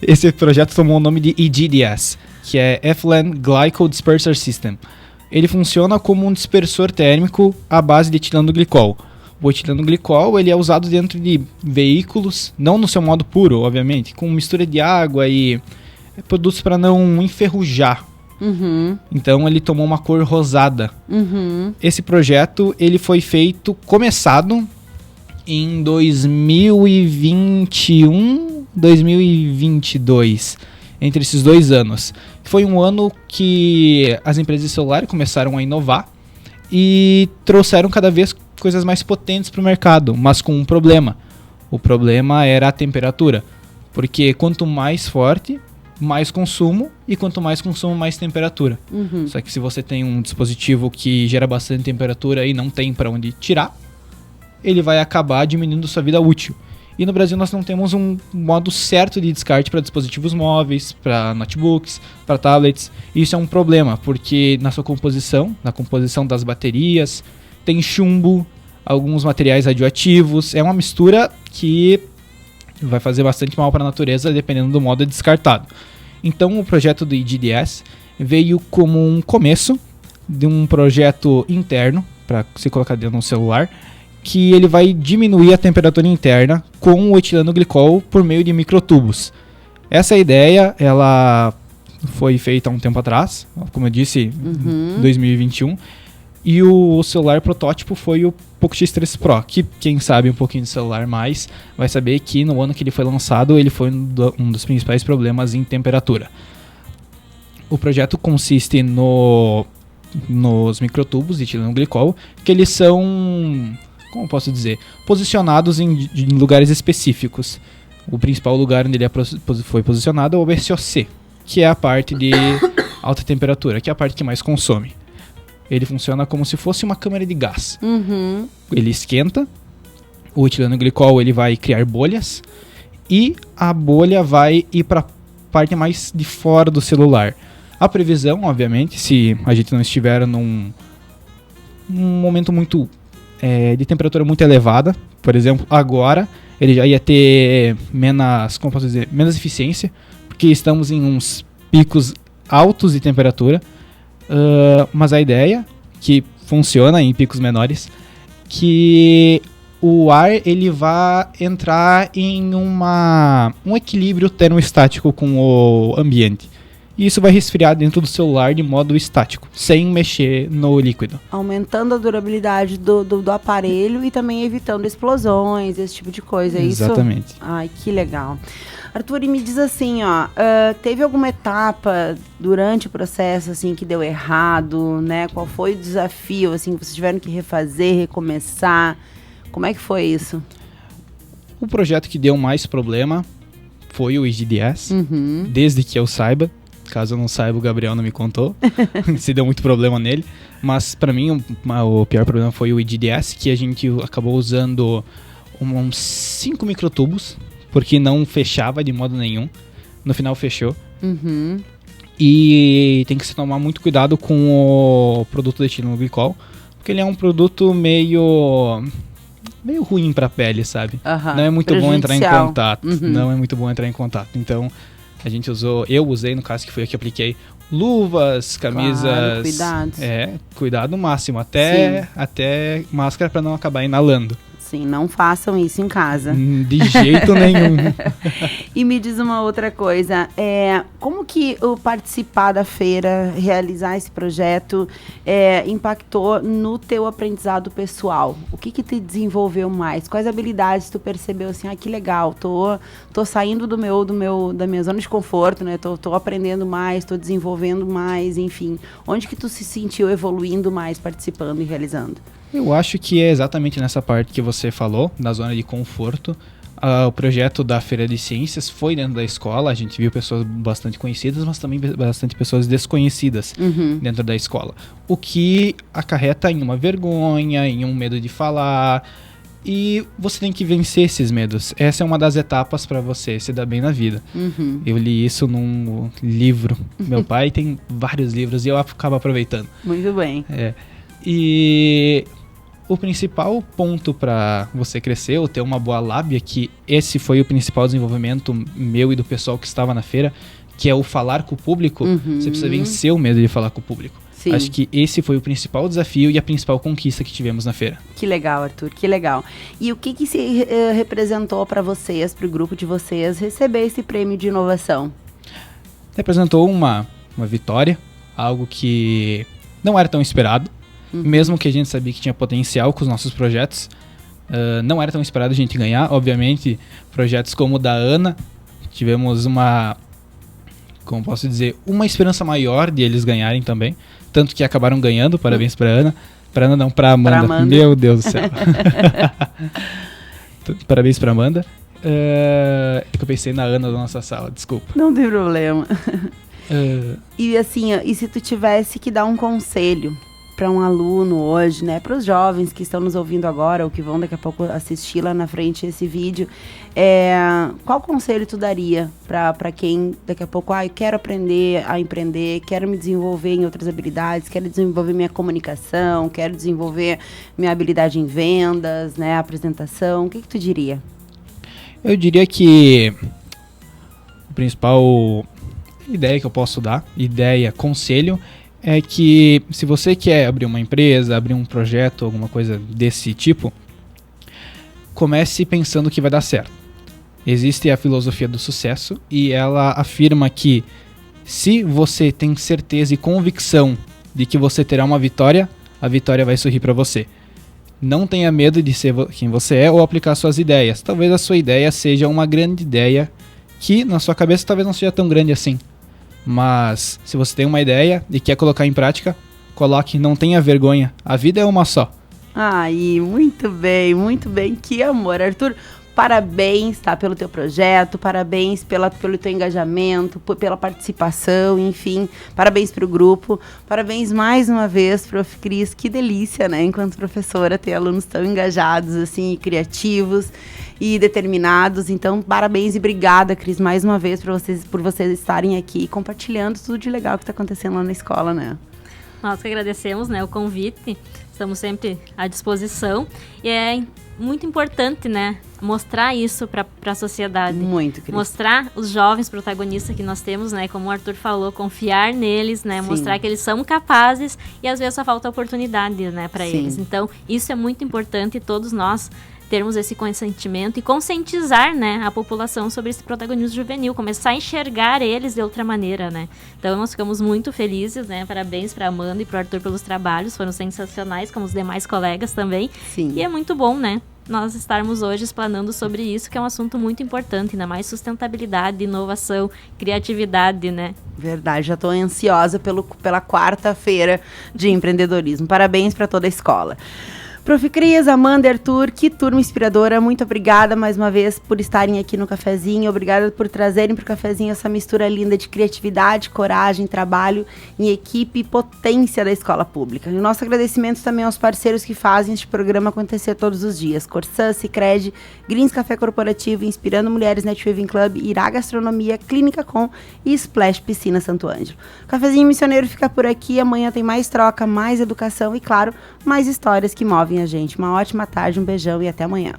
Esse projeto tomou o nome de EGDS, que é Ethylene Glycol Disperser System. Ele funciona como um dispersor térmico à base de etileno glicol. O etileno glicol ele é usado dentro de veículos, não no seu modo puro, obviamente, com mistura de água e produtos para não enferrujar. Então ele tomou uma cor rosada. Esse projeto ele foi começado em 2021, 2022, entre esses 2 anos. Foi um ano que as empresas de celular começaram a inovar e trouxeram cada vez coisas mais potentes para o mercado, mas com um problema. O problema era a temperatura, porque quanto mais forte, mais consumo, e quanto mais consumo, mais temperatura. Só que se você tem um dispositivo que gera bastante temperatura e não tem para onde tirar, ele vai acabar diminuindo sua vida útil. E no Brasil nós não temos um modo certo de descarte para dispositivos móveis, para notebooks, para tablets. E isso é um problema, porque na composição das baterias, tem chumbo, alguns materiais radioativos. É uma mistura que vai fazer bastante mal para a natureza, dependendo do modo descartado. Então o projeto do EGDS veio como um começo de um projeto interno, para se colocar dentro de um celular, que ele vai diminuir a temperatura interna com o etileno glicol por meio de microtubos. Essa ideia, ela foi feita há um tempo atrás, como eu disse, em 2021, e o celular protótipo foi o Poco X3 Pro, que quem sabe um pouquinho de celular mais vai saber que no ano que ele foi lançado, ele foi um dos principais problemas em temperatura. O projeto consiste nos microtubos de etileno glicol, que eles são, como posso dizer, posicionados em lugares específicos. O principal lugar onde ele foi posicionado é o BCOC, que é a parte de alta temperatura, que é a parte que mais consome. Ele funciona como se fosse uma câmara de gás. Ele esquenta, o etileno glicol ele vai criar bolhas, e a bolha vai ir para a parte mais de fora do celular. A previsão, obviamente, se a gente não estiver num momento muito de temperatura muito elevada, por exemplo, agora ele já ia ter menos eficiência, porque estamos em uns picos altos de temperatura. Mas a ideia, que funciona em picos menores, que o ar ele vai entrar em um equilíbrio termoestático com o ambiente. E isso vai resfriar dentro do celular de modo estático, sem mexer no líquido. Aumentando a durabilidade do aparelho e também evitando explosões, esse tipo de coisa, é isso? Exatamente. Ai, que legal. Arthur, e me diz assim, ó, teve alguma etapa durante o processo, assim, que deu errado, né? Qual foi o desafio, assim, que vocês tiveram que refazer, recomeçar? Como é que foi isso? O projeto que deu mais problema foi o EGDS, desde que eu saiba. Caso eu não saiba, o Gabriel não me contou. Se deu muito problema nele. Mas pra mim, o pior problema foi o IDDS, que a gente acabou usando uns 5 microtubos, porque não fechava de modo nenhum. No final fechou. Uhum. E tem que se tomar muito cuidado com o produto de etilenglicol, porque ele é um produto meio ruim pra pele, sabe? Uhum. Não é muito bom entrar em contato. Uhum. Não é muito bom entrar em contato. Então, eu usei, no caso que foi a que apliquei, luvas, camisas... Claro, cuidados. Cuidado máximo, até máscara pra não acabar inalando. Sim, não façam isso em casa. De jeito nenhum. E me diz uma outra coisa, como que o participar da feira, realizar esse projeto, impactou no teu aprendizado pessoal? O que te desenvolveu mais? Quais habilidades tu percebeu assim, que legal, tô saindo da minha zona de conforto, né? Tô aprendendo mais, tô desenvolvendo mais, enfim. Onde que tu se sentiu evoluindo mais, participando e realizando? Eu acho que é exatamente nessa parte que você falou, na zona de conforto. O projeto da Feira de Ciências foi dentro da escola, a gente viu pessoas bastante conhecidas, mas também bastante pessoas desconhecidas dentro da escola. O que acarreta em uma vergonha, em um medo de falar, e você tem que vencer esses medos. Essa é uma das etapas para você se dar bem na vida. Eu li isso num livro. Meu pai tem vários livros e eu acabo aproveitando. Muito bem. E o principal ponto para você crescer ou ter uma boa lábia, que esse foi o principal desenvolvimento meu e do pessoal que estava na feira, que é o falar com o público. Você precisa vencer o medo de falar com o público. Sim. Acho que esse foi o principal desafio e a principal conquista que tivemos na feira. Que legal, Arthur, que legal. E o que se representou para vocês, para o grupo de vocês, receber esse prêmio de inovação? Representou uma vitória, algo que não era tão esperado. Mesmo que a gente sabia que tinha potencial com os nossos projetos, não era tão esperado a gente ganhar. Obviamente, projetos como o da Ana, tivemos uma esperança maior de eles ganharem também. Tanto que acabaram ganhando, parabéns pra Ana. Pra Ana não, pra Amanda. Meu Deus do céu. Parabéns pra Amanda. Eu pensei na Ana da nossa sala, desculpa. Não tem problema. E assim, e se tu tivesse que dar um conselho para um aluno hoje, né, para os jovens que estão nos ouvindo agora ou que vão daqui a pouco assistir lá na frente esse vídeo, qual conselho tu daria para quem daqui a pouco, eu quero aprender a empreender, quero me desenvolver em outras habilidades, quero desenvolver minha comunicação, quero desenvolver minha habilidade em vendas, né, apresentação, o que tu diria? Eu diria que a principal ideia que eu posso dar, conselho, é que se você quer abrir uma empresa, abrir um projeto, alguma coisa desse tipo, comece pensando que vai dar certo. Existe a filosofia do sucesso e ela afirma que se você tem certeza e convicção de que você terá uma vitória, a vitória vai sorrir para você. Não tenha medo de ser quem você é ou aplicar suas ideias. Talvez a sua ideia seja uma grande ideia que na sua cabeça talvez não seja tão grande assim. Mas se você tem uma ideia e quer colocar em prática, coloque, não tenha vergonha. A vida é uma só. Muito bem. Que amor, Arthur. Parabéns, tá, pelo teu projeto, parabéns pelo teu engajamento, pela participação, enfim, parabéns pro grupo, parabéns mais uma vez, Prof. Cris, que delícia, né, enquanto professora, ter alunos tão engajados, assim, criativos e determinados, então, parabéns e obrigada, Cris, mais uma vez por vocês estarem aqui compartilhando tudo de legal que tá acontecendo lá na escola, né. Nós que agradecemos, né, o convite, estamos sempre à disposição e é muito importante, né, mostrar isso para a sociedade. Muito, Cris. Mostrar os jovens protagonistas que nós temos, né, como o Arthur falou, confiar neles, né, mostrar que eles são capazes e às vezes só falta oportunidade, né, para eles. Então, isso é muito importante, todos nós termos esse consentimento e conscientizar, né, a população sobre esse protagonismo juvenil, começar a enxergar eles de outra maneira, né. Então, nós ficamos muito felizes, né, parabéns para Amanda e para o Arthur pelos trabalhos, foram sensacionais, como os demais colegas também. Sim. E é muito bom, né, nós estarmos hoje explanando sobre isso, que é um assunto muito importante, ainda mais sustentabilidade, inovação, criatividade, né. Verdade, já estou ansiosa pela quarta-feira de empreendedorismo. Parabéns para toda a escola. Prof. Cris, Amanda, Arthur, que turma inspiradora. Muito obrigada mais uma vez por estarem aqui no Cafezinho. Obrigada por trazerem para o Cafezinho essa mistura linda de criatividade, coragem, trabalho em equipe e potência da escola pública. E o nosso agradecimento também aos parceiros que fazem este programa acontecer todos os dias. Corsã, Sicredi, Greens Café Corporativo, Inspirando Mulheres Netweaving Club, Irá Gastronomia, Clínica Com e Splash Piscina Santo Ângelo. O Cafezinho Missioneiro fica por aqui. Amanhã tem mais troca, mais educação e, claro, mais histórias que movem a gente. Uma ótima tarde, um beijão e até amanhã.